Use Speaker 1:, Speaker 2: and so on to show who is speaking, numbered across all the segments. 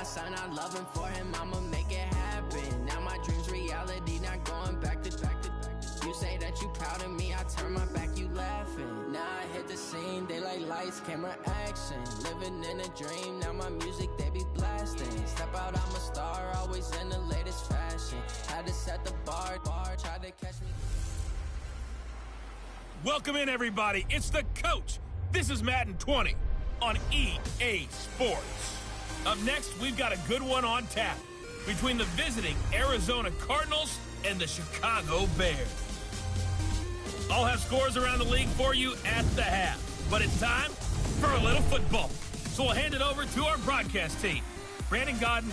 Speaker 1: my son, I love him for him, I'ma make it happen. Now my dream's reality, not going back to. You say that you proud of me, I turn my back, you laughing. Now I hit the scene, they like lights, camera, action. Living in a dream, now my music, they be blasting. Step out, I'm a star, always in the latest fashion. Had to set the bar, try to catch me.
Speaker 2: Welcome in, everybody. It's the coach. This is Madden 20 on EA Sports. Up next, we've got a good one on tap between the visiting Arizona Cardinals and the Chicago Bears. I'll have scores around the league for you at the half, but it's time for a little football. So we'll hand it over to our broadcast team, Brandon Godden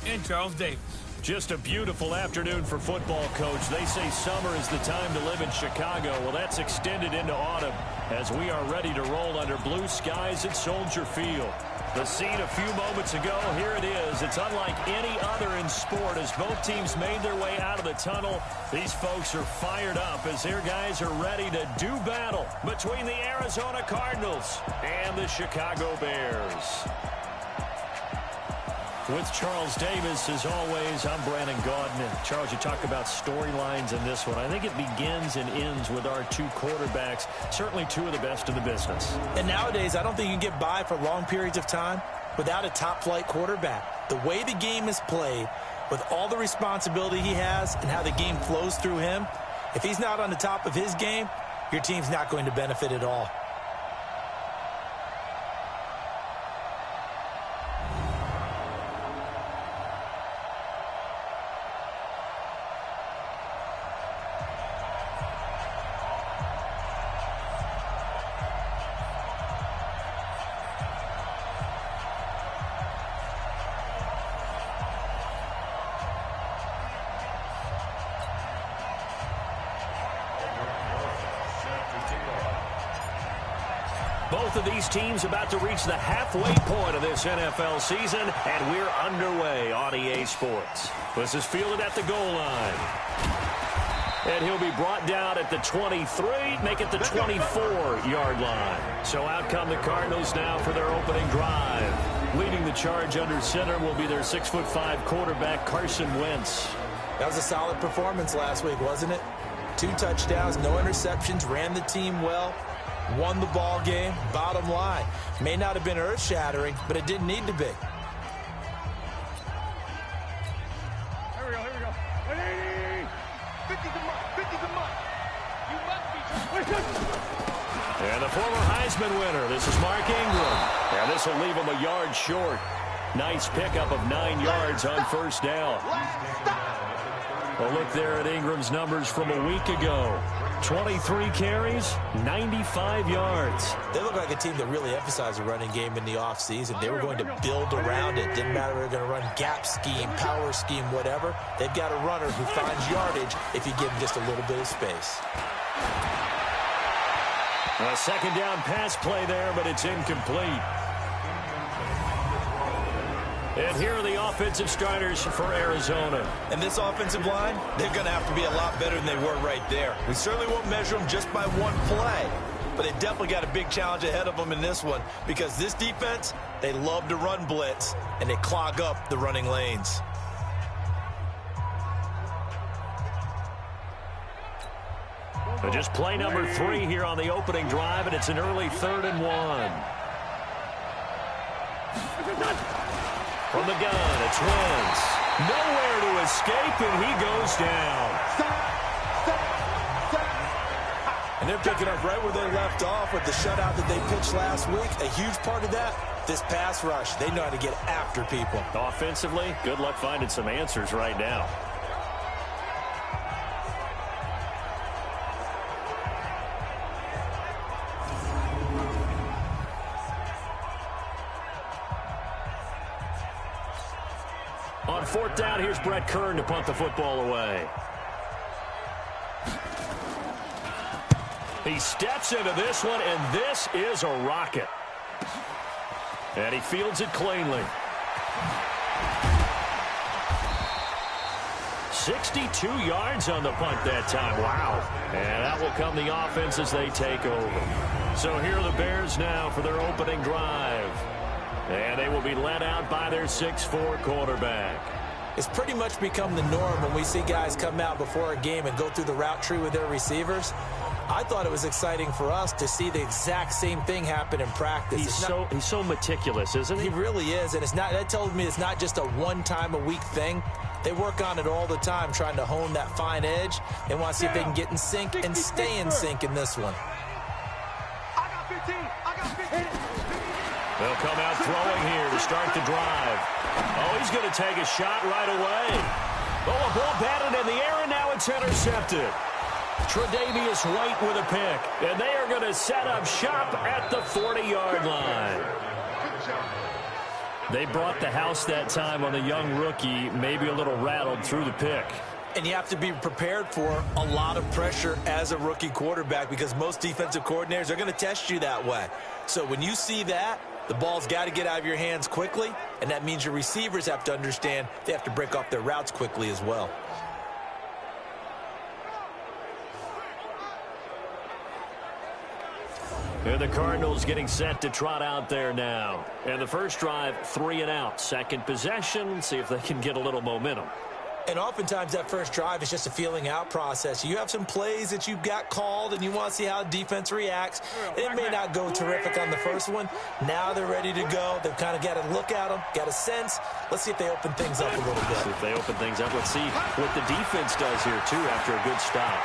Speaker 2: and Charles Davis.
Speaker 3: Just a beautiful afternoon for football, Coach. They say summer is the time to live in Chicago. Well, that's extended into autumn as we are ready to roll under blue skies at Soldier Field. The scene a few moments ago, here it is. It's unlike any other in sport as both teams made their way out of the tunnel. These folks are fired up as their guys are ready to do battle between the Arizona Cardinals and the Chicago Bears. With Charles Davis, as always, I'm Brandon Gaudin. And Charles, you talk about storylines in this one. I think it begins and ends with our two quarterbacks, certainly two of the best in the business.
Speaker 4: And nowadays, I don't think you can get by for long periods of time without a top-flight quarterback. The way the game is played, with all the responsibility he has and how the game flows through him, if he's not on the top of his game, your team's not going to benefit at all.
Speaker 3: Both of these teams about to reach the halfway point of this NFL season, and we're underway on EA Sports. This is fielded at the goal line. And he'll be brought down at the 23, make it the 24-yard line. So out come the Cardinals now for their opening drive. Leading the charge under center will be their 6'5" quarterback, Carson Wentz.
Speaker 4: That was a solid performance last week, wasn't it? 2 touchdowns, no interceptions, ran the team well. Won the ball game. Bottom line, may not have been earth-shattering, but it didn't need to be.
Speaker 5: Here we go. 50's a month. You must be.
Speaker 3: And the former Heisman winner, this is Mark Ingram. And this will leave him a yard short. Nice pickup of 9 yards on first down. A look there at Ingram's numbers from a week ago. 23 carries, 95 yards.
Speaker 4: They look like a team that really emphasized the running game in the offseason. They were going to build around it. Didn't matter if they were going to run gap scheme, power scheme, whatever. They've got a runner who finds yardage if you give him just a little bit of space.
Speaker 3: A second down pass play there, but it's incomplete. And here are the offensive starters for Arizona.
Speaker 6: And this offensive line, they're going to have to be a lot better than they were right there. We certainly won't measure them just by one play, but they definitely got a big challenge ahead of them in this one because this defense, they love to run blitz, and they clog up the running lanes.
Speaker 3: So just play number 3 here on the opening drive, and it's an early 3rd and 1. From the gun, it's Wentz. Nowhere to escape, and he goes down.
Speaker 4: And they're picking up right where they left off with the shutout that they pitched last week. A huge part of that, this pass rush. They know how to get after people.
Speaker 3: Offensively, good luck finding some answers right now. On 4th down, here's Brett Kern to punt the football away. He steps into this one, and this is a rocket. And he fields it cleanly. 62 yards on the punt that time. Wow. And that will come the offense as they take over. So here are the Bears now for their opening drive. And they will be led out by their 6'4" quarterback.
Speaker 4: It's pretty much become the norm when we see guys come out before a game and go through the route tree with their receivers. I thought it was exciting for us to see the exact same thing happen in practice.
Speaker 3: He's so meticulous, isn't he?
Speaker 4: He really is, and that tells me it's not just a one-time-a-week thing. They work on it all the time, trying to hone that fine edge. They want to see if they can get in sync and stay in sync in this one.
Speaker 5: I got 15. I got 15.
Speaker 3: They'll come out throwing here to start the drive. Oh, he's going to take a shot right away. Oh, a ball batted in the air, and now it's intercepted. Tre'Davious White with a pick, and they are going to set up shop at the 40-yard line. They brought the house that time on the young rookie, maybe a little rattled through the pick.
Speaker 4: And you have to be prepared for a lot of pressure as a rookie quarterback because most defensive coordinators are going to test you that way. So when you see that, the ball's got to get out of your hands quickly, and that means your receivers have to understand they have to break off their routes quickly as well.
Speaker 3: And the Cardinals getting set to trot out there now. And the first drive, 3 and out. Second possession, see if they can get a little momentum.
Speaker 4: And oftentimes that first drive is just a feeling out process. You have some plays that you've got called and you want to see how defense reacts. It may not go terrific on the first one. Now they're ready to go. They've kind of got to look at them, got a sense. Let's see if they open things up a little bit.
Speaker 3: See if they open things up. Let's see what the defense does here, too, after a good stop.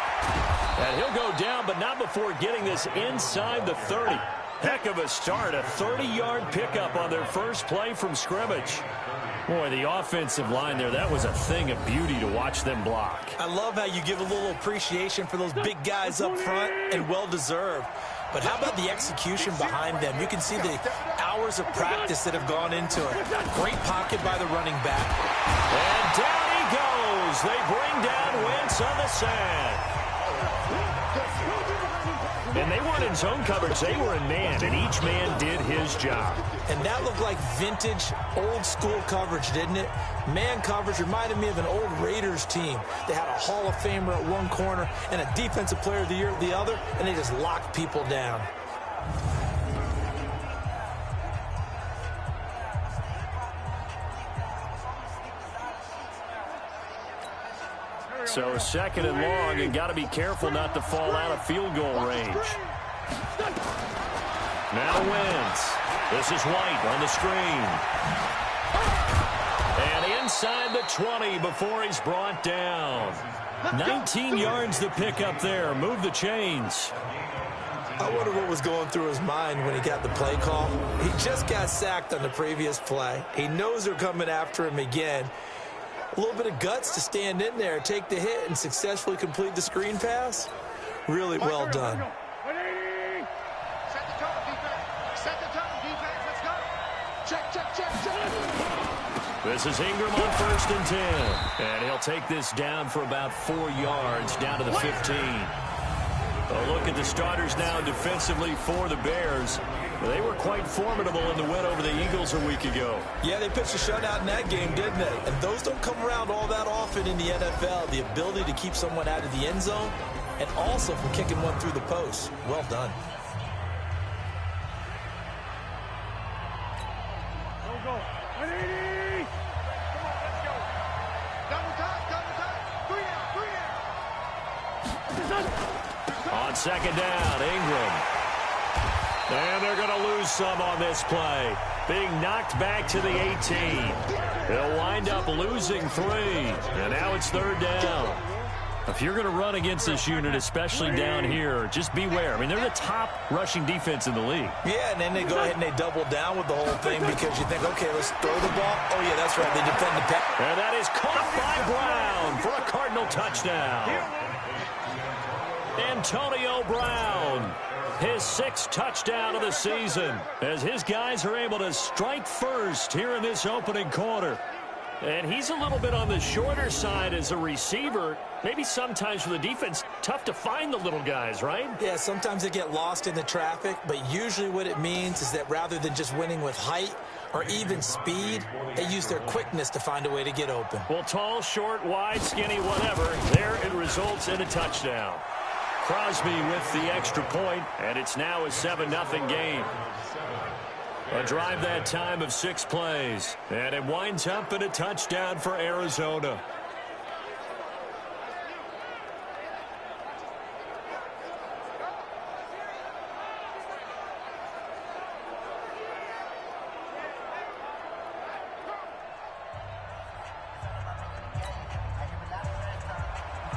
Speaker 3: And he'll go down, but not before getting this inside the 30. Heck of a start, a 30-yard pickup on their first play from scrimmage. Boy, the offensive line there, that was a thing of beauty to watch them block.
Speaker 4: I love how you give a little appreciation for those big guys up front, and well-deserved. But how about the execution behind them? You can see the hours of practice that have gone into it. Great pocket by the running back.
Speaker 3: And down he goes. They bring down Wentz on the sand. And they weren't in zone coverage. They were in man, and each man did his job.
Speaker 4: And that looked like vintage, old-school coverage, didn't it? Man coverage reminded me of an old Raiders team. They had a Hall of Famer at one corner and a Defensive Player of the Year at the other, and they just locked people down.
Speaker 3: So second and long, and got to be careful not to fall out of field goal range. Now Wentz. This is White on the screen. And inside the 20 before he's brought down. 19 yards to pick up there. Move the chains.
Speaker 4: I wonder what was going through his mind when he got the play call. He just got sacked on the previous play. He knows they're coming after him again. A little bit of guts to stand in there, take the hit, and successfully complete the screen pass. Really well done.
Speaker 5: Set the tone, defense. Set the tone, defense. Let's go. Check, check, check, check.
Speaker 3: This is Ingram on 1st and 10. And he'll take this down for about 4 yards, down to the 15. A look at the starters now defensively for the Bears. They were quite formidable in the win over the Eagles a week ago.
Speaker 4: Yeah, they pitched a shutout in that game, didn't they? And those don't come around all that often in the NFL. The ability to keep someone out of the end zone and also from kicking one through the post. Well done.
Speaker 5: Go. 180. Come on, let's go. Double time, double time. 3 out.
Speaker 3: On second down, Ingram. And they're going to lose some on this play. Being knocked back to the 18. They'll wind up losing 3. And now it's 3rd down. If you're going to run against this unit, especially down here, just beware. I mean, they're the top rushing defense in the league.
Speaker 4: Yeah, and then they go ahead and they double down with the whole thing because you think, okay, let's throw the ball. Oh, yeah, that's right. They defend the pass.
Speaker 3: And that is caught by Brown for a Cardinal touchdown. Antonio Brown. His 6th touchdown of the season as his guys are able to strike first here in this opening quarter. And he's a little bit on the shorter side as a receiver. Maybe sometimes for the defense, tough to find the little guys, right?
Speaker 4: Yeah, sometimes they get lost in the traffic, but usually what it means is that rather than just winning with height or even speed, they use their quickness to find a way to get open.
Speaker 3: Well, tall, short, wide, skinny, whatever, there it results in a touchdown. Crosby with the extra point, and it's now a 7-0 game. A drive that time of 6 plays. And it winds up in a touchdown for Arizona.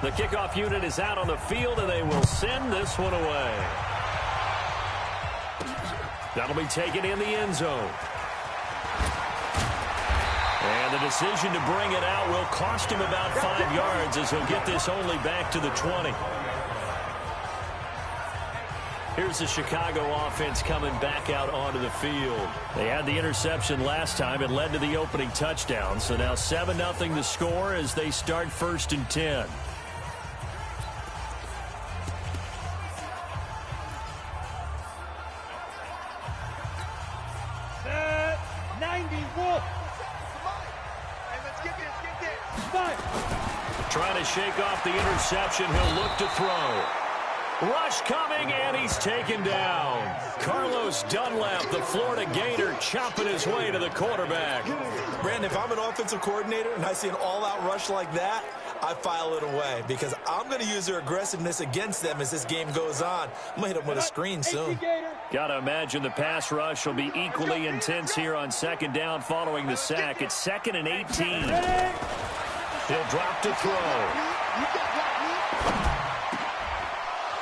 Speaker 3: The kickoff unit is out on the field, and they will send this one away. That'll be taken in the end zone. And the decision to bring it out will cost him about 5 yards as he'll get this only back to the 20. Here's the Chicago offense coming back out onto the field. They had the interception last time. It led to the opening touchdown. So now 7-0 the score as they start 1st and 10. Trying to shake off the interception. He'll look to throw. Rush coming, and he's taken down. Carlos Dunlap, the Florida Gator, chopping his way to the quarterback.
Speaker 6: Brandon, if I'm an offensive coordinator and I see an all-out rush like that, I file it away because I'm going to use their aggressiveness against them as this game goes on. I'm going to hit them with a screen soon.
Speaker 3: Got to imagine the pass rush will be equally intense here on 2nd down following the sack. It's 2nd and 18. He'll drop to throw.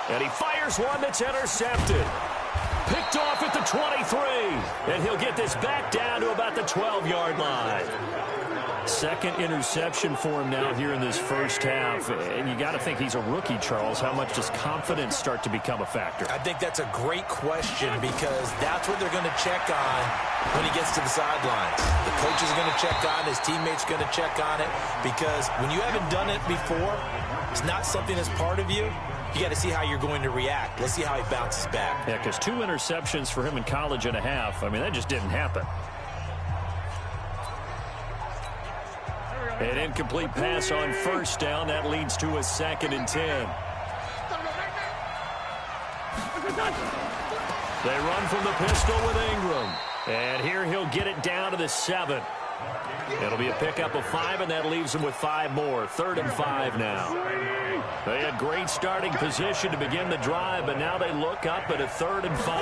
Speaker 3: And he fires one that's intercepted. Picked off at the 23. And he'll get this back down to about the 12-yard line. 2nd interception for him now here in this first half. And you got to think he's a rookie, Charles. How much does confidence start to become a factor?
Speaker 4: I think that's a great question because that's what they're going to check on when he gets to the sidelines. The coach is going to check on, his teammates going to check on it, because when you haven't done it before, it's not something that's part of you. You got to see how you're going to react. Let's see how he bounces back.
Speaker 3: Yeah, because 2 interceptions for him in college and a half. I mean, that just didn't happen. An incomplete pass on 1st down. That leads to a 2nd and 10. They run from the pistol with Ingram. And here he'll get it down to the 7. It'll be a pickup of 5, and that leaves him with 5 more. 3rd and 5 now. They had great starting position to begin the drive, but now they look up at a 3rd and 5.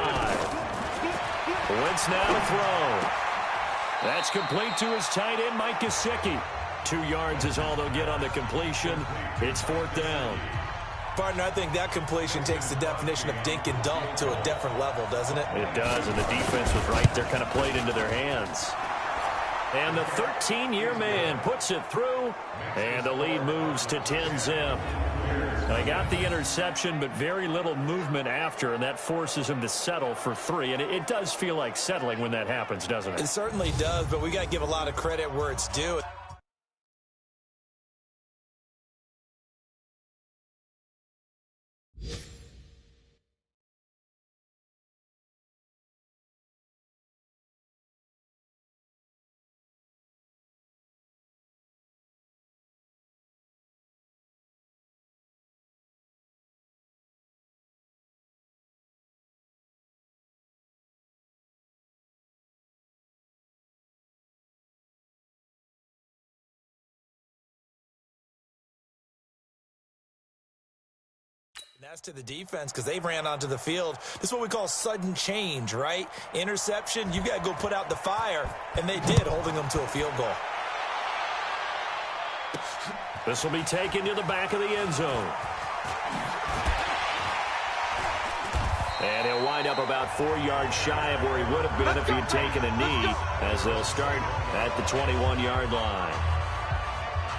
Speaker 3: Wentz now to throw. That's complete to his tight end, Mike Gesicki. 2 yards is all they'll get on the completion. It's 4th down.
Speaker 4: Partner, I think that completion takes the definition of dink and dunk to a different level, doesn't it?
Speaker 3: It does, and the defense was right there, kind of played into their hands. And the 13-year man puts it through, and the lead moves to 10-zip. They got the interception, but very little movement after, and that forces him to settle for 3. And it does feel like settling when that happens, doesn't it?
Speaker 4: It certainly does, but we got to give a lot of credit where it's due. And that's to the defense because they ran onto the field. This is what we call sudden change, right? Interception, you got to go put out the fire. And they did, holding them to a field goal.
Speaker 3: This will be taken to the back of the end zone. And he'll wind up about 4 yards shy of where he would have been if he had taken a knee, as they'll start at the 21-yard line.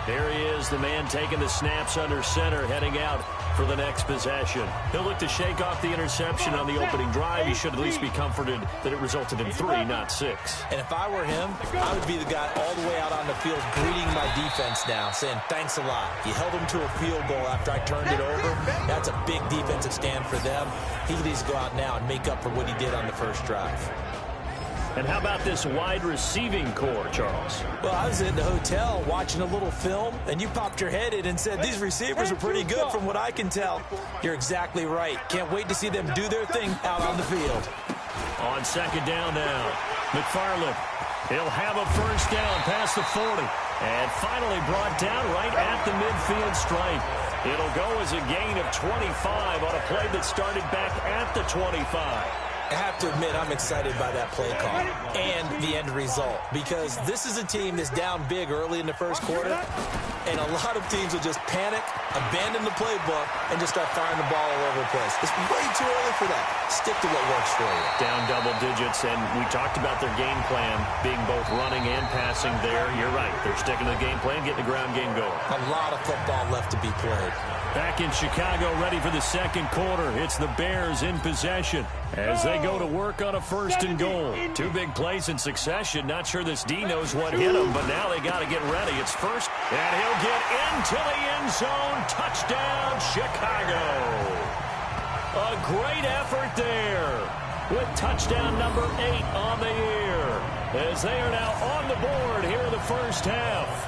Speaker 3: There he is, the man taking the snaps under center, heading out for the next possession. He'll look to shake off the interception on the opening drive. He should at least be comforted that it resulted in 3, not 6.
Speaker 4: And if I were him, I would be the guy all the way out on the field greeting my defense now, saying, thanks a lot. You held him to a field goal after I turned it over. That's a big defensive stand for them. He needs to go out now and make up for what he did on the first drive.
Speaker 3: And how about this wide receiving core, Charles?
Speaker 4: Well, I was in the hotel watching a little film, and you popped your head in and said, these receivers are pretty good from what I can tell. You're exactly right. Can't wait to see them do their thing out on the field.
Speaker 3: On second down now. McFarland, he'll have a first down past the 40. And finally brought down right at the midfield stripe. It'll go as a gain of 25 on a play that started back at the 25.
Speaker 4: I have to admit, I'm excited by that play call and the end result, because this is a team that's down big early in the first quarter, and a lot of teams will just panic, abandon the playbook, and just start firing the ball all over the place. It's way too early for that. Stick to what works for you.
Speaker 3: Down double digits, and we talked about their game plan being both running and passing there. You're right. They're sticking to the game plan, getting the ground game going.
Speaker 4: A lot of football left to be played.
Speaker 3: Back in Chicago, ready for the second quarter. It's the Bears in possession as they go to work on a first and goal. Two big plays in succession. Not sure this D knows what hit him, but now they got to get ready. It's first, and he'll get into the end zone. Touchdown, Chicago. A great effort there with touchdown number 8 on the year as they are now on the board here in the first half.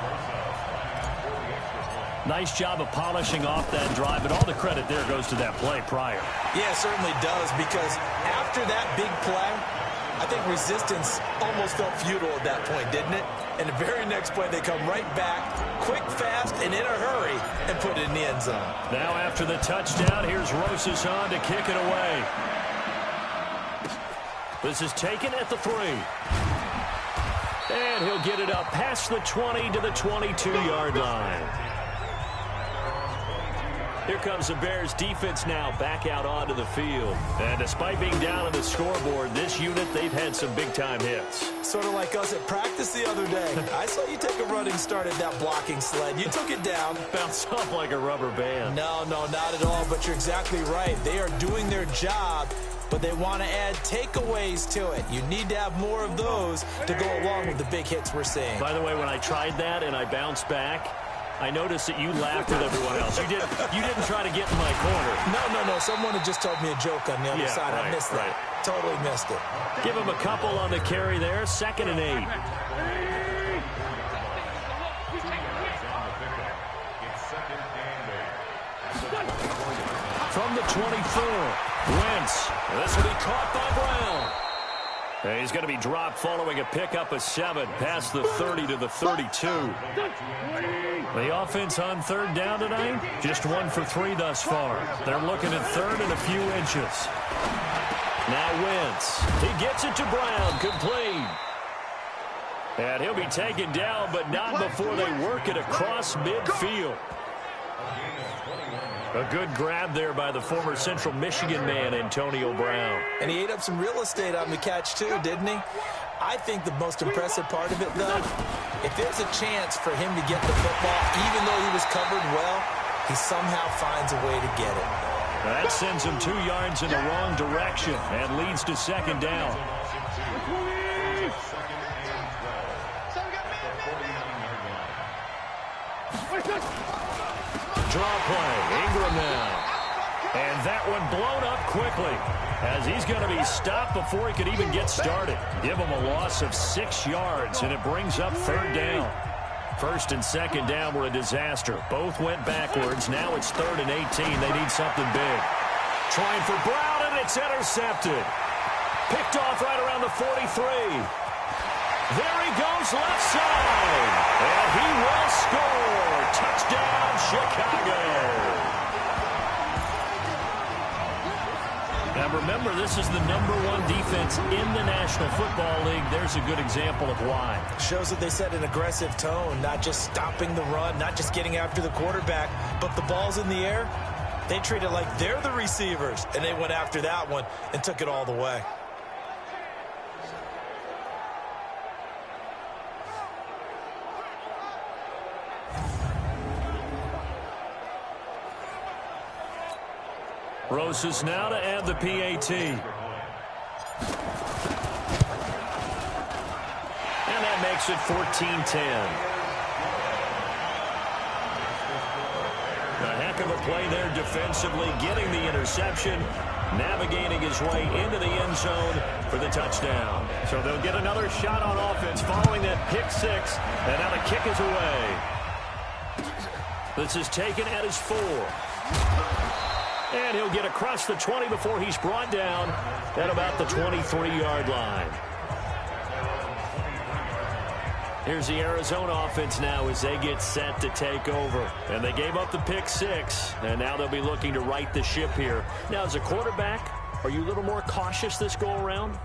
Speaker 3: Nice job of polishing off that drive, but all the credit there goes to that play prior.
Speaker 4: Yeah, it certainly does, because after that big play, I think resistance almost felt futile at that point, didn't it? And the very next play, they come right back, quick, fast, and in a hurry, and put it in the end zone.
Speaker 3: Now after the touchdown, here's Rosas on to kick it away. This is taken at the 3. And he'll get it up past the 20 to the 22-yard line. Here comes the Bears defense now back out onto the field. And despite being down on the scoreboard, this unit, they've had some big-time hits.
Speaker 4: Sort of like us at practice the other day. I saw you take a running start at that blocking sled. You took it down.
Speaker 3: Bounced off like a rubber band.
Speaker 4: No, not at all, but you're exactly right. They are doing their job, but they want to add takeaways to it. You need to have more of those to go along with the big hits we're seeing.
Speaker 3: By the way, when I tried that and I bounced back, I noticed that you laughed at everyone else. You didn't try to get in my corner.
Speaker 4: No. Someone had just told me a joke on the other side.
Speaker 3: Right,
Speaker 4: I missed that. Totally missed it.
Speaker 3: Give him a couple on the carry there. 2nd and 8. From the 24, Wentz. This will be caught by Brown. And he's going to be dropped following a pickup of 7 past the 30 to the 32. The offense on 3rd down tonight, just 1 for 3 thus far. They're looking at 3rd and a few inches. Now Wentz. He gets it to Brown, complete. And he'll be taken down, but not before they work it across midfield. A good grab there by the former Central Michigan man, Antonio Brown.
Speaker 4: And he ate up some real estate on the catch, too, didn't he? I think the most impressive part of it, though, if there's a chance for him to get the football, even though he was covered well, he somehow finds a way to get it.
Speaker 3: That sends him 2 yards in the wrong direction and leads to 2nd down. Draw play, Ingram now. And that one blown up quickly as he's going to be stopped before he could even get started. Give him a loss of 6 yards, and it brings up 3rd down. 1st and 2nd down were a disaster. Both went backwards. Now it's 3rd and 18. They need something big. Trying for Brown, and it's intercepted. Picked off right around the 43. There he goes left side. And he will score. Touchdown, Chicago. Now remember, this is the #1 defense in the National Football League. There's a good example of why.
Speaker 4: Shows that they set an aggressive tone, not just stopping the run, not just getting after the quarterback, but the ball's in the air. They treat it like they're the receivers, and they went after that one and took it all the way.
Speaker 3: Rosas now to add the PAT. And that makes it 14-10. A heck of a play there defensively, getting the interception, navigating his way into the end zone for the touchdown. So they'll get another shot on offense following that pick 6, and now the kick is away. This is taken at his 4. And he'll get across the 20 before he's brought down at about the 23-yard line. Here's the Arizona offense now as they get set to take over. And they gave up the pick 6, and now they'll be looking to right the ship here. Now, as a quarterback, are you a little more cautious this go-around?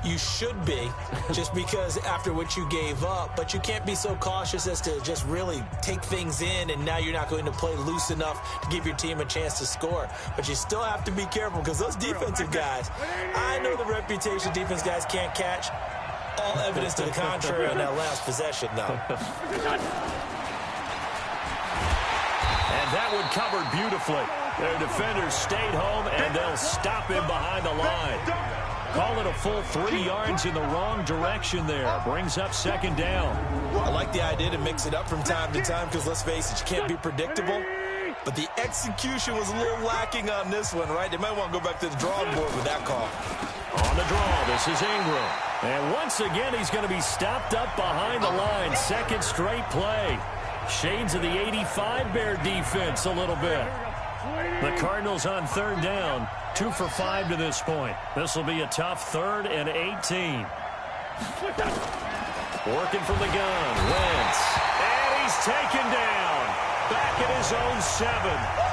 Speaker 4: You should be, just because after what you gave up, but you can't be so cautious as to just really take things in, and now you're not going to play loose enough to give your team a chance to score. But you still have to be careful because those defensive guys, I know the reputation defense guys can't catch. All evidence to the contrary on that last possession, though.
Speaker 3: And that one covered beautifully. Their defenders stayed home, and they'll stop him behind the line. Call it a full 3 yards in the wrong direction there. Brings up 2nd down.
Speaker 4: I like the idea to mix it up from time to time because, let's face it, you can't be predictable. But the execution was a little lacking on this one, right? They might want to go back to the drawing board with that call.
Speaker 3: On the draw, this is Ingram. And once again, he's going to be stopped up behind the line. 2nd straight play. Shades of the 85 Bear defense a little bit. The Cardinals on 3rd down. 2 for 5 to this point. This will be a tough 3rd and 18. Working from the gun. Wentz. And he's taken down. Back at his own 7.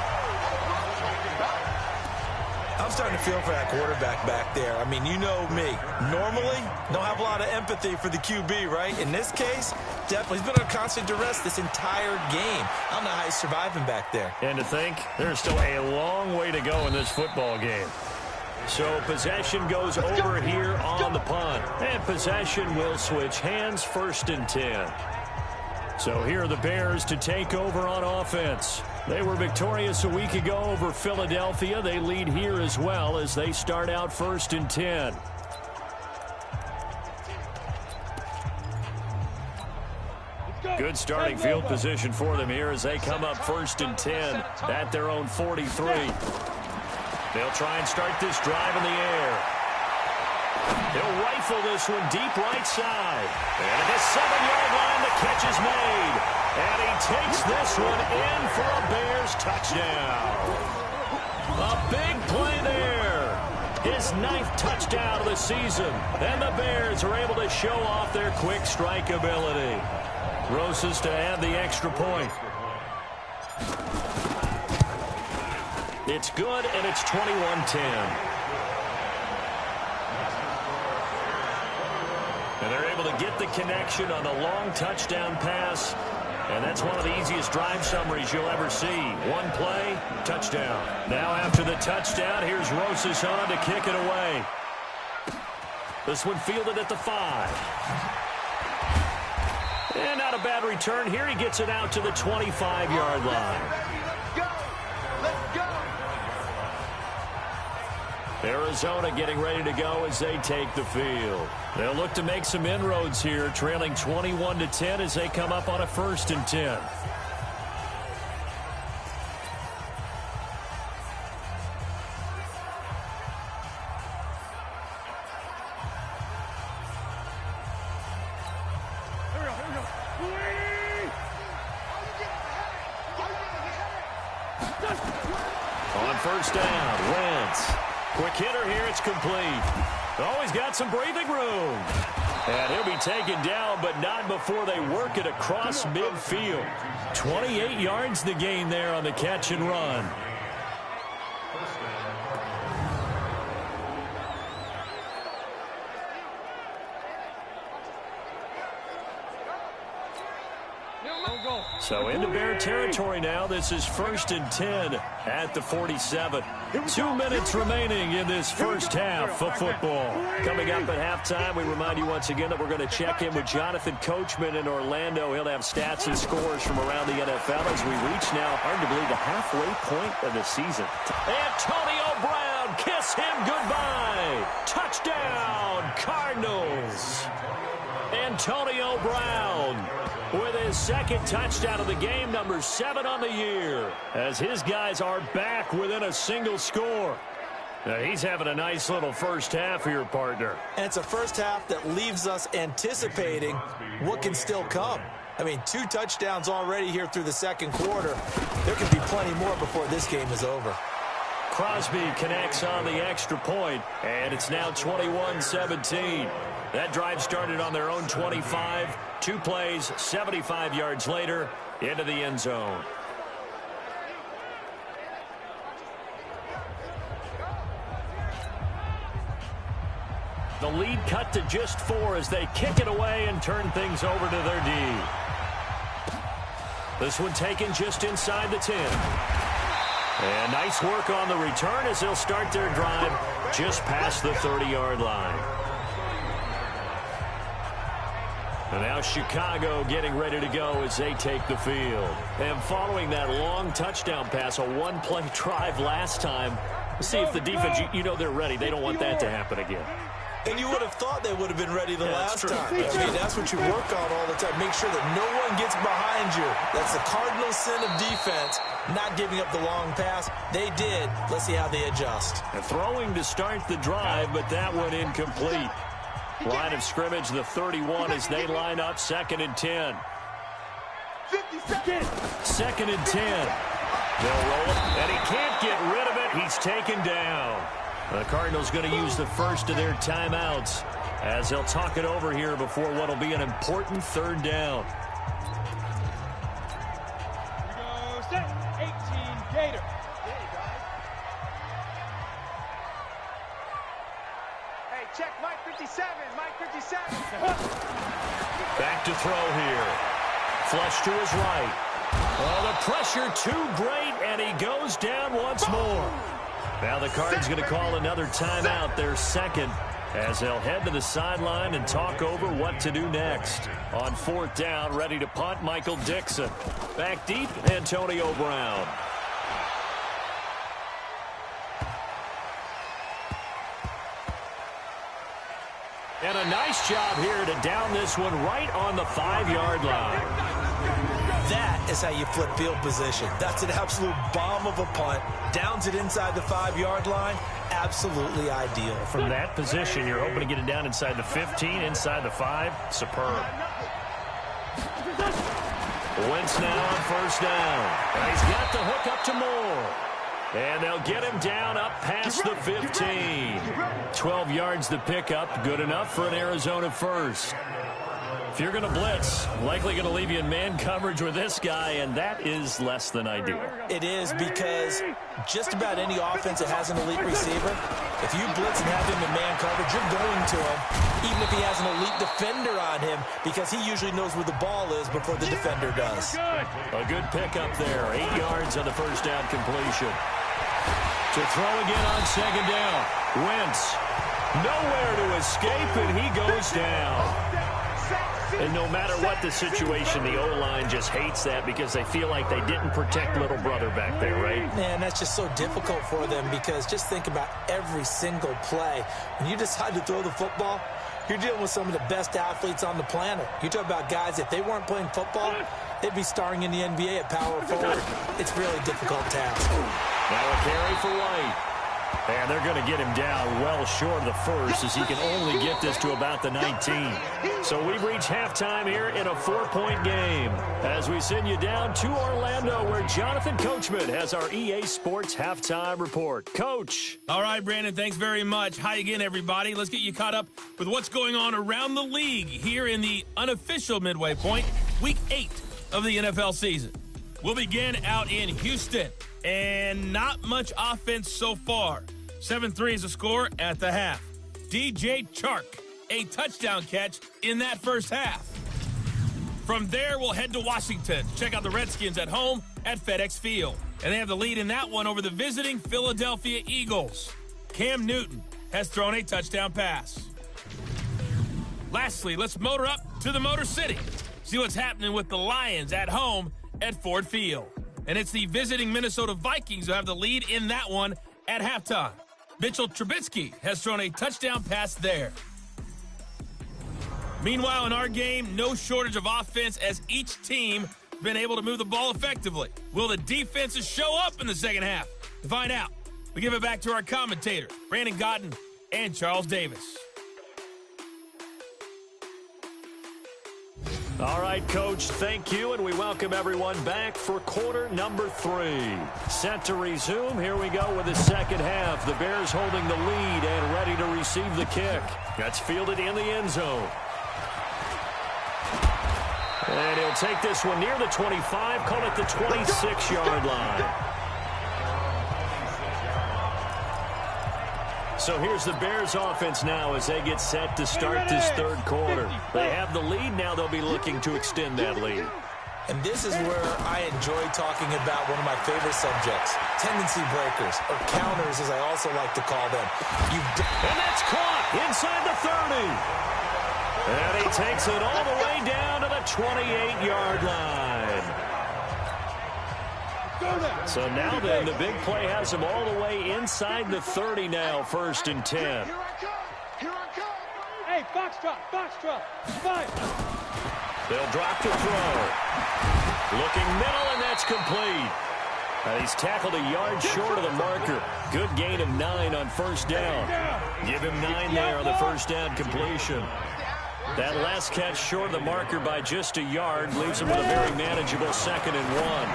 Speaker 4: I'm starting to feel for that quarterback back there. I mean, you know me. Normally, don't have a lot of empathy for the QB, right? In this case, definitely. He's been under constant duress this entire game. I don't know how he's surviving back there.
Speaker 3: And to think, there's still a long way to go in this football game. So possession goes over here on the punt. And possession will switch hands, 1st and 10. So here are the Bears to take over on offense. They were victorious a week ago over Philadelphia. They lead here as well as they start out 1st and 10. Good starting field position for them here as they come up 1st and 10 at their own 43. They'll try and start this drive in the air. He'll rifle this one deep right side. And at the 7-yard line, the catch is made. And he takes this one in for a Bears touchdown. A big play there. His 9th touchdown of the season. And the Bears are able to show off their quick strike ability. Rosas to add the extra point. It's good, and it's 21-10. And they're able to get the connection on the long touchdown pass. And that's one of the easiest drive summaries you'll ever see. One play, touchdown. Now after the touchdown, here's Rosas on to kick it away. This one fielded at the 5. And not a bad return here. He gets it out to the 25-yard line. Arizona getting ready to go as they take the field. They'll look to make some inroads here, trailing 21-10 as they come up on a 1st and 10. On 1st down, Wentz. Quick hitter here, it's complete. Oh, he's got some breathing room. And he'll be taken down, but not before they work it across midfield. 28 yards the gain there on the catch and run. So into Bear territory now. This is 1st and 10 at the 47. 2 minutes remaining in this first half of football. Coming up at halftime, we remind you once again that we're going to check in with Jonathan Coachman in Orlando. He'll have stats and scores from around the NFL as we reach now, hard to believe, the halfway point of the season. Antonio Brown, kiss him goodbye. Touchdown, Cardinals. Antonio Brown with his 2nd touchdown of the game, number 7 on the year, as his guys are back within a single score. Now, he's having a nice little first half here, partner.
Speaker 4: And it's a first half that leaves us anticipating what can still come. I mean, 2 touchdowns already here through the 2nd quarter. There could be plenty more before this game is over.
Speaker 3: Crosby connects on the extra point, and it's now 21-17. That drive started on their own 25. 2 plays, 75 yards later, into the end zone. The lead cut to just 4 as they kick it away and turn things over to their D. This one taken just inside the 10. And nice work on the return as they'll start their drive just past the 30-yard line. And now Chicago getting ready to go as they take the field. And following that long touchdown pass, a one-play drive last time, let's see if the defense, you know they're ready. They don't want that to happen again.
Speaker 6: And you would have thought they would have been ready the last time.
Speaker 4: I mean, that's what you work on all the time. Make sure that no one gets behind you. That's the cardinal sin of defense, not giving up the long pass. They did. Let's see how they adjust.
Speaker 3: And throwing to start the drive, but that one incomplete. Line of scrimmage, the 31 as they line up, 2nd and 10. 2nd and 10. They'll roll it, and he can't get rid of it. He's taken down. The Cardinals going to use the first of their timeouts as they'll talk it over here before what will be an important 3rd down.
Speaker 5: Go, set, 18, Gator. Hey, check Mike 57, Mike 57.
Speaker 3: Back to throw here. Flush to his right. Oh, the pressure too great, and he goes down once more. Now the Cards going to call another timeout, their 2nd, as they'll head to the sideline and talk over what to do next. On 4th down, ready to punt, Michael Dixon. Back deep, Antonio Brown. And a nice job here to down this one right on the 5-yard line.
Speaker 4: That is how you flip field position. That's an absolute bomb of a punt. Downs it inside the 5-yard line. Absolutely ideal.
Speaker 3: From that position, you're hoping to get it down inside the 15, inside the 5. Superb. Wentz now on 1st down. And he's got the hook up to Moore. And they'll get him down up past the 15. 12 yards the pickup. Good enough for an Arizona first. If you're going to blitz, likely going to leave you in man coverage with this guy, and that is less than ideal.
Speaker 4: It is, because just about any offense that has an elite receiver, if you blitz and have him in man coverage, you're going to him, even if he has an elite defender on him, because he usually knows where the ball is before the defender does.
Speaker 3: A good pickup there. 8 yards on the 1st down completion. To throw again on 2nd down. Wentz, nowhere to escape, and he goes down. And no matter what the situation, the O-line just hates that because they feel like they didn't protect little brother back there, right?
Speaker 4: Man, that's just so difficult for them, because just think about every single play. When you decide to throw the football, you're dealing with some of the best athletes on the planet. You talk about guys, if they weren't playing football, they'd be starring in the NBA at power forward. It's a really difficult task.
Speaker 3: Now a carry for White. And they're going to get him down well short of the 1st as he can only get this to about the 19. So we've reached halftime here in a 4-point game as we send you down to Orlando, where Jonathan Coachman has our EA Sports halftime report. Coach.
Speaker 2: All right, Brandon, thanks very much. Hi again, everybody. Let's get you caught up with what's going on around the league here in the unofficial midway point, Week 8 of the NFL season. We'll begin out in Houston, and not much offense so far. 7-3 is the score at the half. DJ Chark, a touchdown catch in that first half. From there, we'll head to Washington. Check out the Redskins at home at FedEx Field. And they have the lead in that one over the visiting Philadelphia Eagles. Cam Newton has thrown a touchdown pass. Lastly, let's motor up to the Motor City. See what's happening with the Lions at home at Ford Field. And it's the visiting Minnesota Vikings who have the lead in that one at halftime. Mitchell Trubisky has thrown a touchdown pass there. Meanwhile, in our game, no shortage of offense as each team has been able to move the ball effectively. Will the defenses show up in the second half? To find out, we give it back to our commentators, Brandon Godden and Charles Davis.
Speaker 3: All right, Coach, thank you, and we welcome everyone back for quarter number 3. Set to resume. Here we go with the second half. The Bears holding the lead and ready to receive the kick. That's fielded in the end zone. And he'll take this one near the 25, call it the 26-yard line. So here's the Bears offense now as they get set to start this third quarter. They have the lead. Now they'll be looking to extend that lead.
Speaker 4: And this is where I enjoy talking about one of my favorite subjects, tendency breakers, or counters as I also like to call them.
Speaker 3: And that's caught inside the 30. And he takes it all the way down to the 28-yard line. So now then, the big play has him all the way inside the 30 now, 1st and 10.
Speaker 5: Here I come. Hey, foxtrot. 5.
Speaker 3: They'll drop to throw. Looking middle, and that's complete. He's tackled a yard short of the marker. Good gain of 9 on 1st down. Give him 9 there on the 1st down completion. That last catch short of the marker by just a yard leaves him with a very manageable 2nd and 1.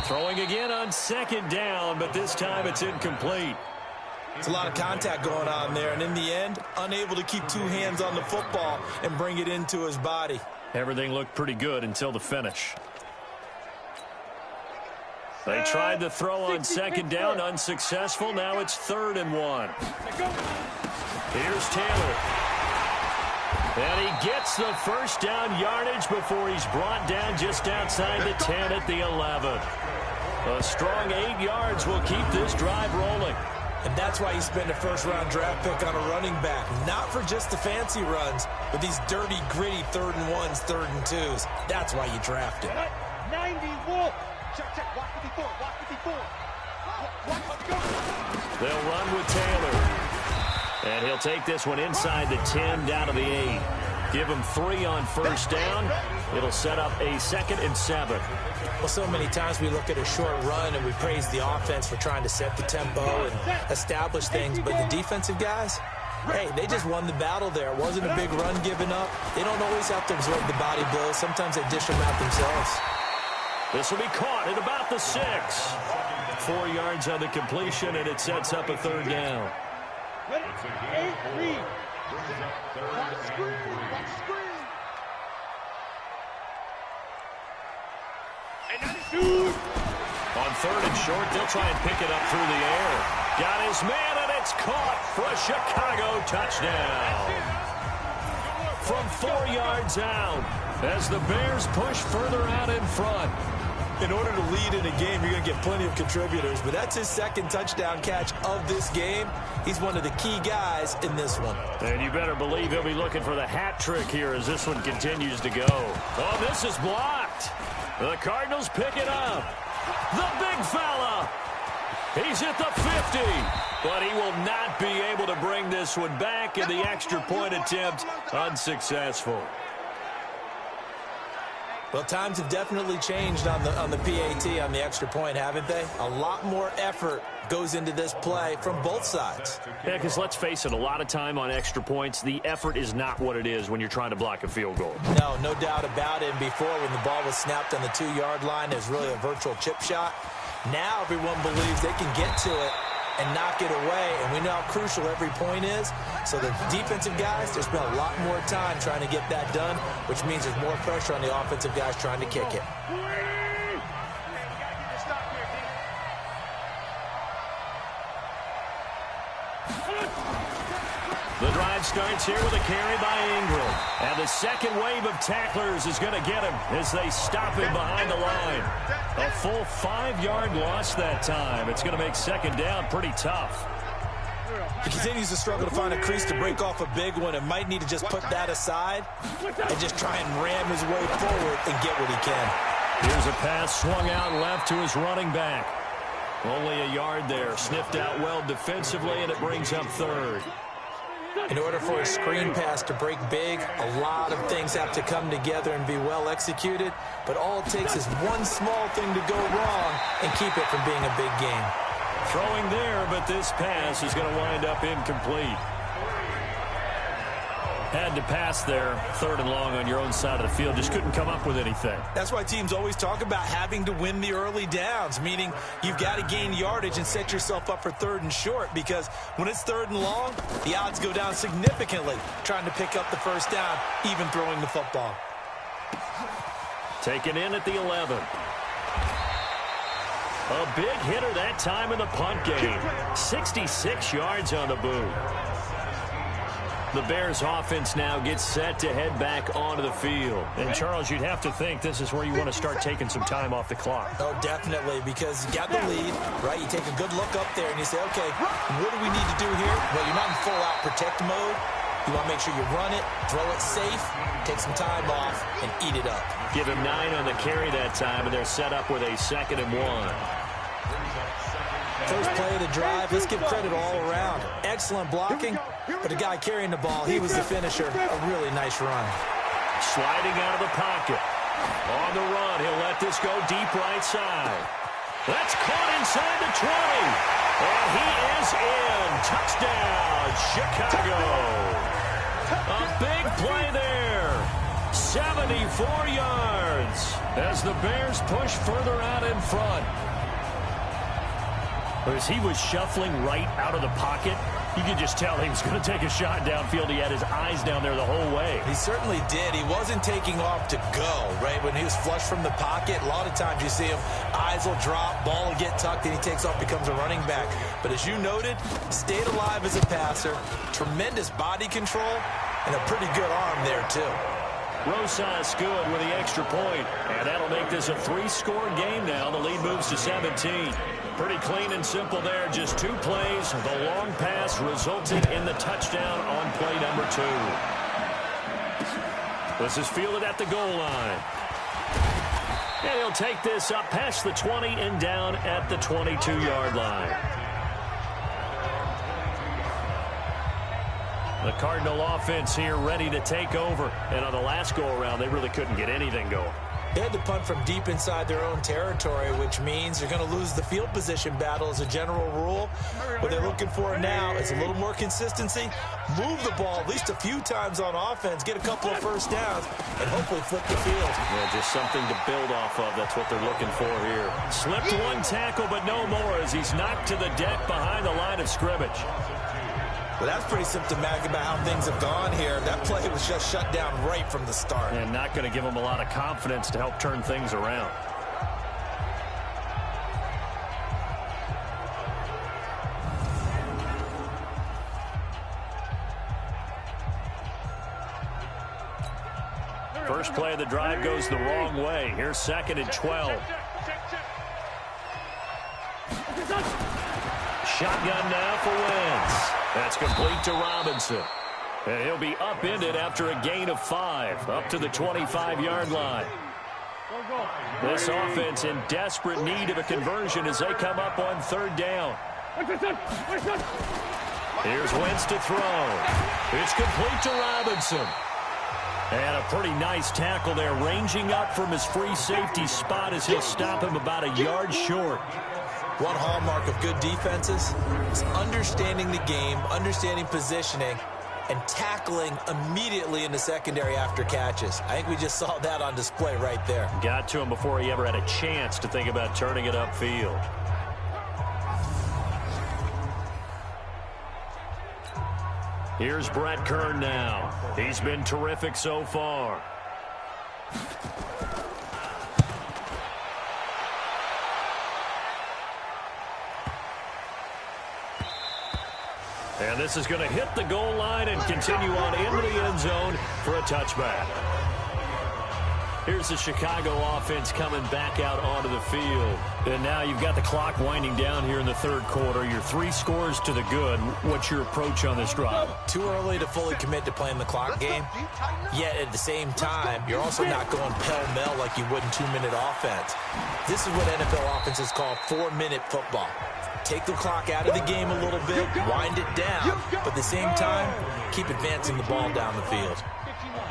Speaker 3: Throwing again on 2nd down, but this time it's incomplete.
Speaker 4: It's a lot of contact going on there, and in the end, unable to keep 2 hands on the football and bring it into his body.
Speaker 3: Everything looked pretty good until the finish. They tried to throw on 2nd down, unsuccessful. Now it's 3rd and 1. Here's Taylor. And he gets the 1st down yardage before he's brought down just outside the 10 at the 11. A strong 8 yards will keep this drive rolling.
Speaker 4: And that's why you spend a 1st-round draft pick on a running back. Not for just the fancy runs, but these dirty, gritty 3rd and 1s, 3rd and 2s. That's why you draft him.
Speaker 5: 91. Check. Block 54. Let's go.
Speaker 3: They'll run with Taylor. And he'll take this one inside the 10 down to the 8. Give him 3 on 1st down. It'll set up a 2nd and 7.
Speaker 4: Well, so many times we look at a short run and we praise the offense for trying to set the tempo and establish things. But the defensive guys, hey, they just won the battle there. It wasn't a big run given up. They don't always have to absorb the body blows. Sometimes they dish them out themselves.
Speaker 3: This will be caught at about the 6. 4 yards on the completion, and it sets up a 3rd down.
Speaker 5: Ready? 8-3. Watch screen.
Speaker 3: On 3rd and short, they'll try and pick it up through the air. Got his man, and it's caught for a Chicago touchdown. From 4 yards out, as the Bears push further out in front.
Speaker 4: In order to lead in a game, you're going to get plenty of contributors, but that's his 2nd touchdown catch of this game. He's one of the key guys in this one.
Speaker 3: And you better believe he'll be looking for the hat trick here as this one continues to go. Oh, this is blocked. The Cardinals pick it up. The big fella. He's at the 50, but he will not be able to bring this one back, and the extra point attempt unsuccessful.
Speaker 4: Well, times have definitely changed on the PAT, on the extra point, haven't they? A lot more effort goes into this play from both sides.
Speaker 3: Yeah, because let's face it, a lot of time on extra points, the effort is not what it is when you're trying to block a field goal.
Speaker 4: No doubt about it. And before, when the ball was snapped on the 2-yard line, it was really a virtual chip shot. Now everyone believes they can get to it and knock it away, and we know how crucial every point is. So the defensive guys, they spend a lot more time trying to get that done, which means there's more pressure on the offensive guys trying to kick it.
Speaker 3: The drive starts here with a carry by Ingram. And the second wave of tacklers is going to get him as they stop him behind the line. A full 5-yard loss that time. It's going to make 2nd down pretty tough.
Speaker 4: He continues to struggle to find a crease to break off a big one and might need to just put that aside and just try and ram his way forward and get what he can.
Speaker 3: Here's a pass swung out left to his running back. Only a yard there. Sniffed out well defensively, and it brings up 3rd.
Speaker 4: In order for a screen pass to break big, a lot of things have to come together and be well executed, but all it takes is one small thing to go wrong and keep it from being a big game.
Speaker 3: Throwing there, but this pass is going to wind up incomplete. Had to pass there, 3rd and long on your own side of the field. Just couldn't come up with anything.
Speaker 4: That's why teams always talk about having to win the early downs, meaning you've got to gain yardage and set yourself up for 3rd and short, because when it's 3rd and long, the odds go down significantly trying to pick up the first down, even throwing the football.
Speaker 3: Taken in at the 11. A big hitter that time in the punt game. 66 yards on the boot. The Bears offense now gets set to head back onto the field. And, Charles, you'd have to think this is where you want to start taking some time off the clock.
Speaker 4: Oh, definitely, because you got the lead, right? You take a good look up there and you say, okay, what do we need to do here? Well, you're not in full-out protect mode. You want to make sure you run it, throw it safe, take some time off, and eat it up.
Speaker 3: Give him 9 on the carry that time, and they're set up with a 2nd and 1.
Speaker 4: First play of the drive, let's give credit all around. Excellent blocking, but the guy carrying the ball, he was the finisher. A really nice run.
Speaker 3: Sliding out of the pocket. On the run, he'll let this go deep right side. That's caught inside the 20. And he is in. Touchdown, Chicago. A big play there. 74 yards as the Bears push further out in front. As he was shuffling right out of the pocket, you could just tell he was going to take a shot downfield. He had his eyes down there the whole way.
Speaker 4: He certainly did. He wasn't taking off to go, right? When he was flush from the pocket, a lot of times you see him, eyes will drop, ball will get tucked, and he takes off, becomes a running back. But as you noted, stayed alive as a passer, tremendous body control, and a pretty good arm there, too.
Speaker 3: Rosas good with the extra point, and that'll make this a 3-score game now. The lead moves to 17. Pretty clean and simple there. Just 2 plays. The long pass resulting in the touchdown on play number 2. This is fielded at the goal line. And he'll take this up past the 20 and down at the 22-yard line. The Cardinal offense here ready to take over. And on the last go-around, they really couldn't get anything going.
Speaker 4: They had to punt from deep inside their own territory, which means you're going to lose the field position battle as a general rule. What they're looking for now is a little more consistency, move the ball at least a few times on offense, get a couple of first downs, and hopefully flip the field.
Speaker 3: Yeah, just something to build off of. That's what they're looking for here. Slipped 1 tackle, but no more as he's knocked to the deck behind the line of scrimmage.
Speaker 4: Well, that's pretty symptomatic about how things have gone here. That play was just shut down right from the start.
Speaker 3: And not going to give them a lot of confidence to help turn things around. First play of the drive goes the wrong way. Here's 2nd and 12. Shotgun now for Wentz. That's complete to Robinson. And he'll be upended after a gain of 5, up to the 25-yard line. This offense in desperate need of a conversion as they come up on 3rd down. Here's Wentz to throw. It's complete to Robinson. And a pretty nice tackle there, ranging up from his free safety spot as he'll stop him about a yard short.
Speaker 4: One hallmark of good defenses is understanding the game, understanding positioning, and tackling immediately in the secondary after catches. I think we just saw that on display right there.
Speaker 3: Got to him before he ever had a chance to think about turning it upfield. Here's Brett Kern now. He's been terrific so far. And this is going to hit the goal line and continue on into the end zone for a touchback. Here's the Chicago offense coming back out onto the field. And now you've got the clock winding down here in the 3rd quarter. You're 3 scores to the good. What's your approach on this drive?
Speaker 4: Too early to fully commit to playing the clock game. Yet at the same time, you're also not going pell-mell like you would in 2-minute offense. This is what NFL offenses call 4-minute football. Take the clock out of the game a little bit, wind it down, but at the same time, keep advancing the ball down the field.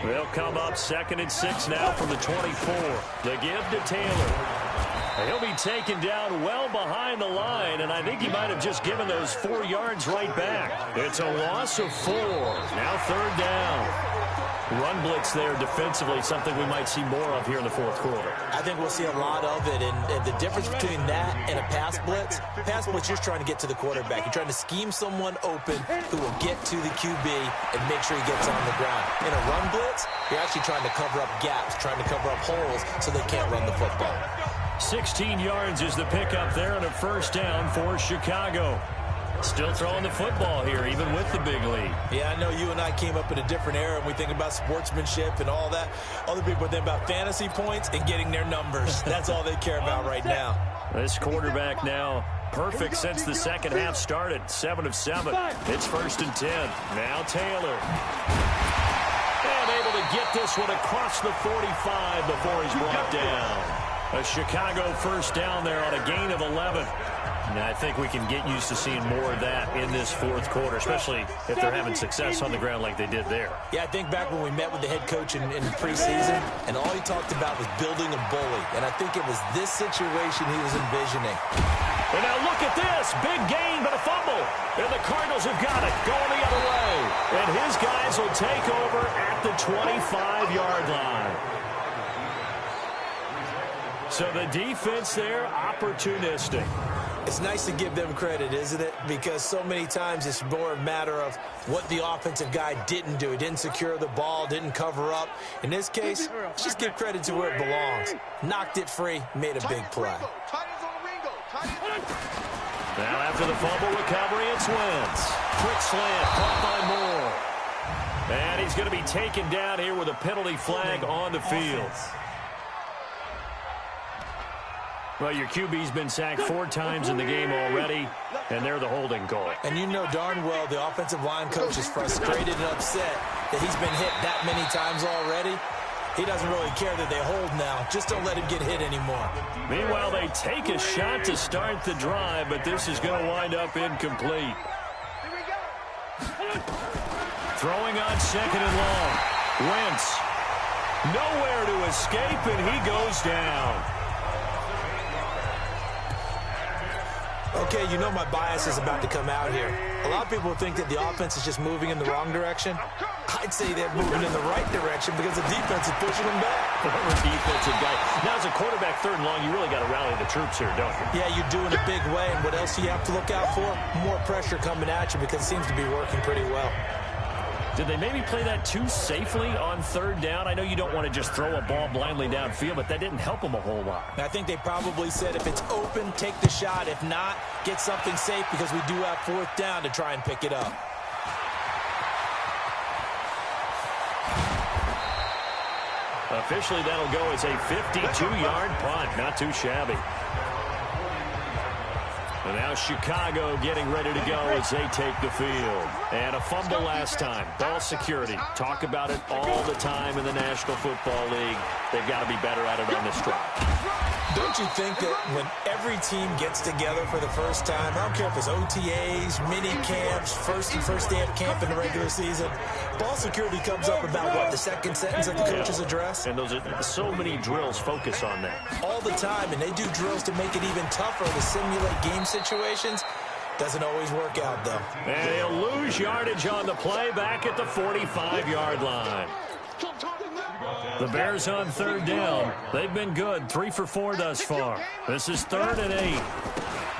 Speaker 3: They'll come up 2nd and 6 now from the 24. The give to Taylor. He'll be taken down well behind the line, and I think he might have just given those 4 yards right back. It's a loss of 4. Now 3rd down. Run blitz there defensively, something we might see more of here in the 4th quarter.
Speaker 4: I think we'll see a lot of it, and the difference between that and a pass blitz, you're trying to get to the quarterback. You're trying to scheme someone open who will get to the QB and make sure he gets on the ground. In a run blitz, you're actually trying to cover up gaps, trying to cover up holes so they can't run the football.
Speaker 3: 16 yards is the pickup there, and a 1st down for Chicago. Still throwing the football here, even with the big lead.
Speaker 4: Yeah, I know you and I came up in a different era, and we think about sportsmanship and all that. Other people think about fantasy points and getting their numbers. That's all they care about right now.
Speaker 3: This quarterback now perfect since the second half started. 7 of 7. It's 1st and 10. Now Taylor. And able to get this one across the 45 before he's brought down. A Chicago 1st down there on a gain of 11. And I think we can get used to seeing more of that in this 4th quarter, especially if they're having success on the ground like they did there.
Speaker 4: Yeah, I think back when we met with the head coach in preseason, and all he talked about was building a bully. And I think it was this situation he was envisioning.
Speaker 3: And now look at this. Big gain, but a fumble. And the Cardinals have got it going the other way. And his guys will take over at the 25-yard line. So the defense there, opportunistic.
Speaker 4: It's nice to give them credit, isn't it? Because so many times it's more a matter of what the offensive guy didn't do. He didn't secure the ball, didn't cover up. In this case, let's just give credit to where it belongs. Knocked it free, made a big play.
Speaker 3: Now after the fumble recovery, it's Wentz. Quick slant, caught by Moore. And he's going to be taken down here with a penalty flag on the field. Well, your QB's been sacked 4 times in the game already, and they're the holding call.
Speaker 4: And you know darn well the offensive line coach is frustrated and upset that he's been hit that many times already. He doesn't really care that they hold now. Just don't let him get hit anymore.
Speaker 3: Meanwhile, they take a shot to start the drive, but this is going to wind up incomplete. Throwing on 2nd and long. Wentz. Nowhere to escape, and he goes down.
Speaker 4: Okay, you know my bias is about to come out here. A lot of people think that the offense is just moving in the wrong direction. I'd say they're moving in the right direction because the defense is pushing them back.
Speaker 3: Former defensive guy. Now, as a quarterback 3rd and long, you really got to rally the troops here, don't you?
Speaker 4: Yeah, you do in a big way. And what else do you have to look out for? More pressure coming at you because it seems to be working pretty well.
Speaker 3: Did they maybe play that too safely on 3rd down? I know you don't want to just throw a ball blindly downfield, but that didn't help them a whole lot.
Speaker 4: I think they probably said if it's open, take the shot. If not, get something safe because we do have 4th down to try and pick it up.
Speaker 3: Officially, that'll go as a 52-yard punt. Not too shabby. And now Chicago getting ready to go as they take the field. And a fumble last time. Ball security. Talk about it all the time in the National Football League. They've got to be better at it on this drive.
Speaker 4: Don't you think that when every team gets together for the first time, I don't care if it's OTAs, mini camps, first day of camp in the regular season, ball security comes up about, what, the 2nd sentence of the coach's address?
Speaker 3: And those are so many drills focus on that.
Speaker 4: All the time, and they do drills to make it even tougher to simulate game situations. Doesn't always work out, though.
Speaker 3: And he'll lose yardage on the play back at the 45-yard line. The Bears on 3rd down. They've been good. 3 for 4 thus far. This is 3rd and 8.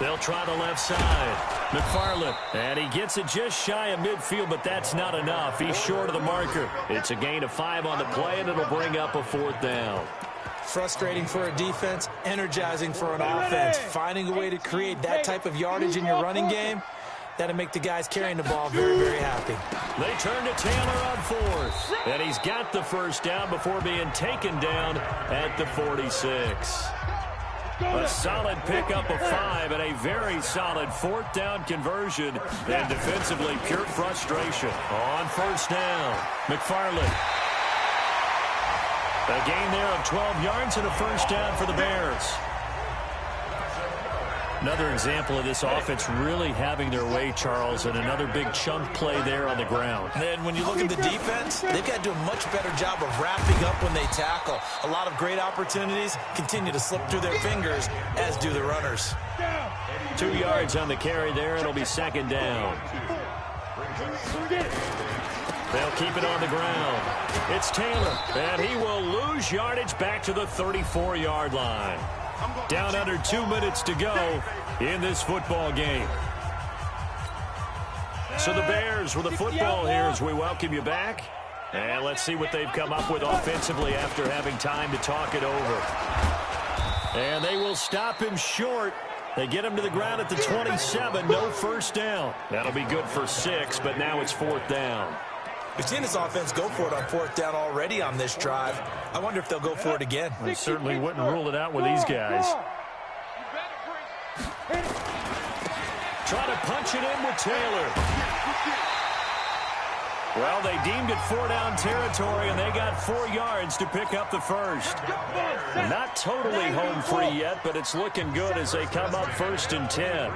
Speaker 3: They'll try the left side. McFarland. And he gets it just shy of midfield, but that's not enough. He's short of the marker. It's a gain of 5 on the play, and it'll bring up a 4th down.
Speaker 4: Frustrating for a defense, energizing for an offense. Finding a way to create that type of yardage in your running game, that'll make the guys carrying the ball very, very happy.
Speaker 3: They turn to Taylor on 4th. And he's got the 1st down before being taken down at the 46. A solid pickup of 5 and a very solid 4th down conversion. And defensively, pure frustration. On 1st down, McFarland. A gain there of 12 yards and a 1st down for the Bears. Another example of this offense really having their way, Charles, and another big chunk play there on the ground.
Speaker 4: And then when you look at the defense, they've got to do a much better job of wrapping up when they tackle. A lot of great opportunities continue to slip through their fingers, as do the runners.
Speaker 3: 2 yards on the carry there. It'll be second down. They'll keep it on the ground. It's Taylor, and he will lose yardage back to the 34-yard line. Down under 2 minutes to go in this football game. So the Bears with the football here as we welcome you back. And let's see what they've come up with offensively after having time to talk it over. And they will stop him short. They get him to the ground at the 27. No first down. That'll be good for 6, but now it's 4th down.
Speaker 4: We've seen this offense go for it on 4th down already on this drive. I wonder if they'll go for it again.
Speaker 3: I certainly wouldn't rule it out with these guys. Try to punch it in with Taylor. Well, they deemed it 4-down territory, and they got 4 yards to pick up the first. Not totally home free yet, but it's looking good as they come up 1st and 10.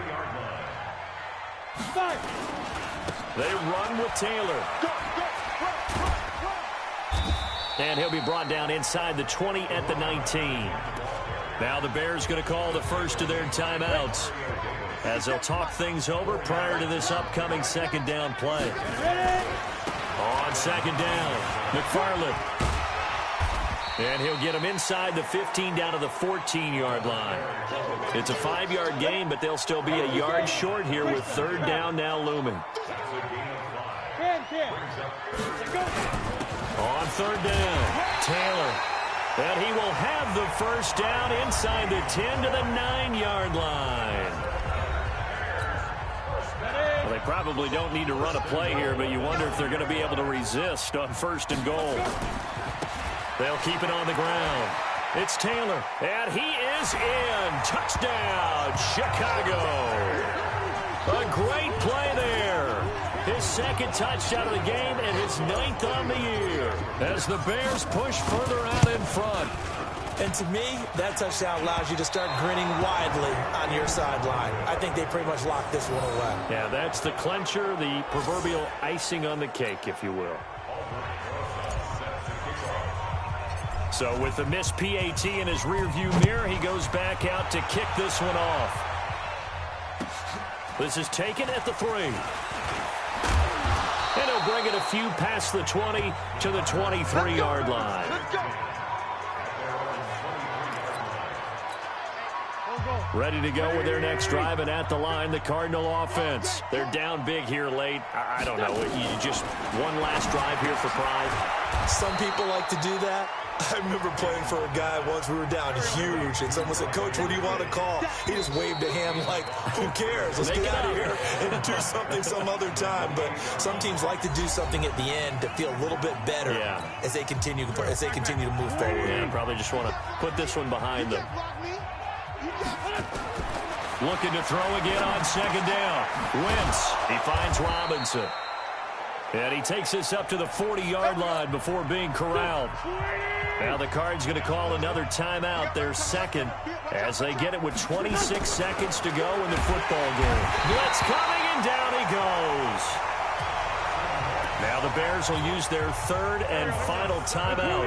Speaker 3: They run with Taylor. And he'll be brought down inside the 20 at the 19. Now the Bears going to call the first of their timeouts as they'll talk things over prior to this upcoming second down play. On second down, McFarland. And he'll get him inside the 15 down to the 14-yard line. It's a 5-yard gain, but they'll still be a yard short here with 3rd down now looming. On 3rd down, Taylor. And he will have the first down inside the 10 to the 9-yard line. Well, they probably don't need to run a play here, but you wonder if they're going to be able to resist on 1st and goal. They'll keep it on the ground. It's Taylor, and he is in. Touchdown, Chicago. A great play there. His 2nd touchdown of the game and his 9th on the year as the Bears push further out in front.
Speaker 4: And to me, that touchdown allows you to start grinning widely on your sideline. I think they pretty much locked this one away.
Speaker 3: Yeah, that's the clincher, the proverbial icing on the cake, if you will. So with the missed PAT in his rearview mirror, he goes back out to kick this one off. This is taken at the 3. And he'll bring it a few past the 20 to the 23-yard line. Ready to go with their next drive, and at the line, the Cardinal offense. They're down big here late. I don't know. You just one last drive here for pride.
Speaker 4: Some people like to do that. I remember playing for a guy once. We were down huge, and someone said, "Coach, what do you want to call?" He just waved a hand like, "Who cares? Let's get out of here and do something some other time." But some teams like to do something at the end to feel a little bit better as they continue to move forward.
Speaker 3: Yeah, probably just want to put this one behind them. Looking to throw again on second down. Wentz. He finds Robinson. And he takes this up to the 40-yard line before being corralled. Now the Cards going to call another timeout, their 2nd, as they get it with 26 seconds to go in the football game. Blitz coming, and down he goes. Now the Bears will use their 3rd and final timeout.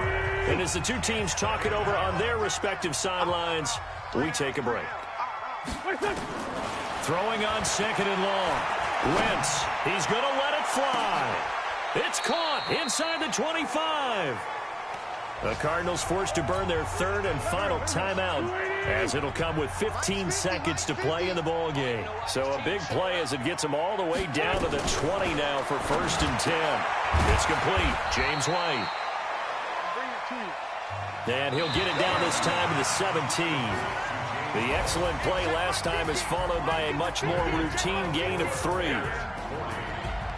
Speaker 3: And as the two teams talk it over on their respective sidelines, we take a break. Throwing on 2nd and long. Wentz, he's going to let it fly. It's caught inside the 25. The Cardinals forced to burn their 3rd and final timeout as it'll come with 15 seconds to play in the ball game. So a big play as it gets them all the way down to the 20 now for 1st and 10. It's complete. James White. And he'll get it down this time to the 17. The excellent play last time is followed by a much more routine gain of 3.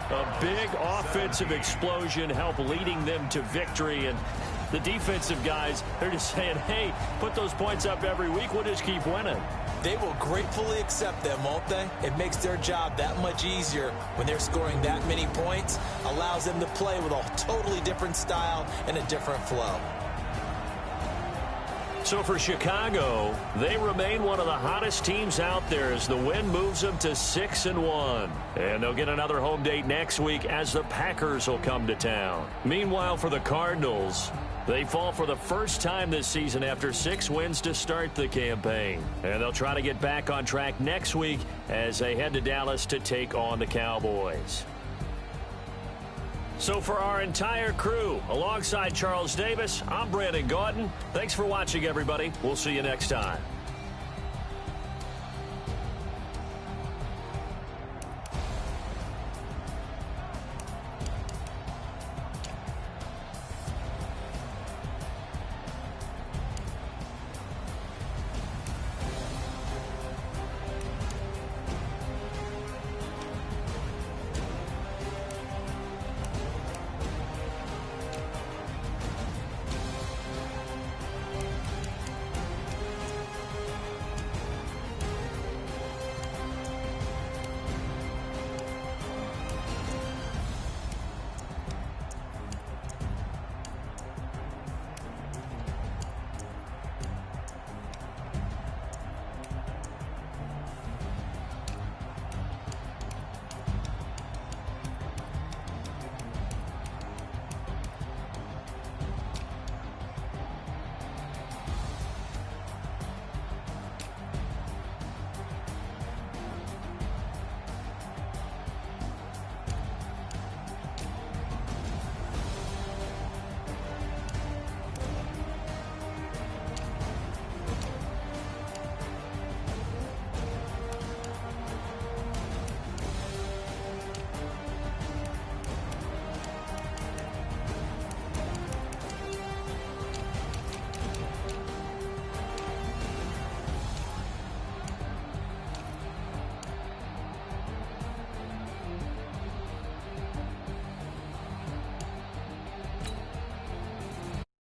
Speaker 3: A big offensive explosion helped leading them to victory. And the defensive guys, they're just saying, hey, put those points up every week. We'll just keep winning.
Speaker 4: They will gratefully accept them, won't they? It makes their job that much easier when they're scoring that many points. Allows them to play with a totally different style and a different flow.
Speaker 3: So for Chicago, they remain one of the hottest teams out there as the win moves them to 6-1. And they'll get another home date next week as the Packers will come to town. Meanwhile, for the Cardinals, they fall for the first time this season after 6 wins to start the campaign. And they'll try to get back on track next week as they head to Dallas to take on the Cowboys. So for our entire crew, alongside Charles Davis, I'm Brandon Gaudin. Thanks for watching, everybody. We'll see you next time.